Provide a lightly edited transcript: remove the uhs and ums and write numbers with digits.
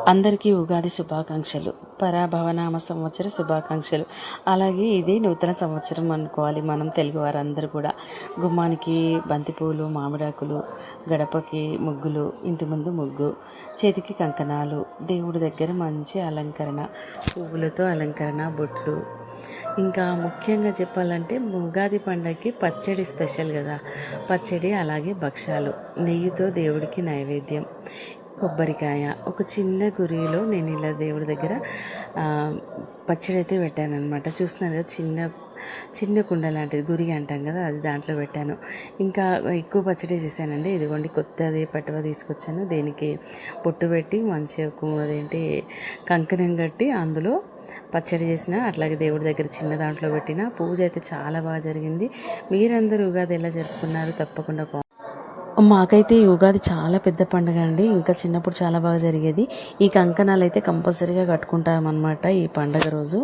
అందరికీ ఉగాది శుభాకాంక్షలు, పరాభవనామ సంవత్సర శుభాకాంక్షలు. అలాగే ఇది నూతన సంవత్సరం అనుకోవాలి మనం తెలుగు వారందరూ కూడా. గుమ్మానికి బంతిపూలు, మామిడాకులు, గడపకి ముగ్గులు, ఇంటి ముందు ముగ్గు, చేతికి కంకణాలు, దేవుడి దగ్గర మంచి అలంకరణ, పువ్వులతో అలంకరణ, బొట్లు. ఇంకా ముఖ్యంగా చెప్పాలంటే ఉగాది పండగకి పచ్చడి స్పెషల్ కదా. పచ్చడి, అలాగే భక్షాలు, నెయ్యితో దేవుడికి నైవేద్యం, కొబ్బరికాయ, ఒక చిన్న గురిలో నేను ఇలా దేవుడి దగ్గర పచ్చడి అయితే పెట్టాను అనమాట. చూస్తున్నాను కదా, చిన్న కుండ లాంటిది, గురి అంటాం కదా, అది దాంట్లో పెట్టాను. ఇంకా ఎక్కువ పచ్చడి చేశానండి. ఇదిగోండి కొత్తది పట్టువ తీసుకొచ్చాను. దీనికి పొట్టు పెట్టి మంచిగా అదేంటి కంకణం కట్టి అందులో పచ్చడి చేసిన, అట్లాగే దేవుడి దగ్గర చిన్న దాంట్లో పెట్టిన. పూజ అయితే చాలా బాగా జరిగింది. మీరందరూ ఉగాది ఎలా జరుపుకున్నారు తప్పకుండా మాకైతే ఈ ఉగాది చాలా పెద్ద పండుగ అండి. ఇంకా చిన్నప్పుడు చాలా బాగా జరిగేది. ఈ కంకణాలు అయితే కంపల్సరీగా కట్టుకుంటామన్నమాట ఈ పండుగ రోజు.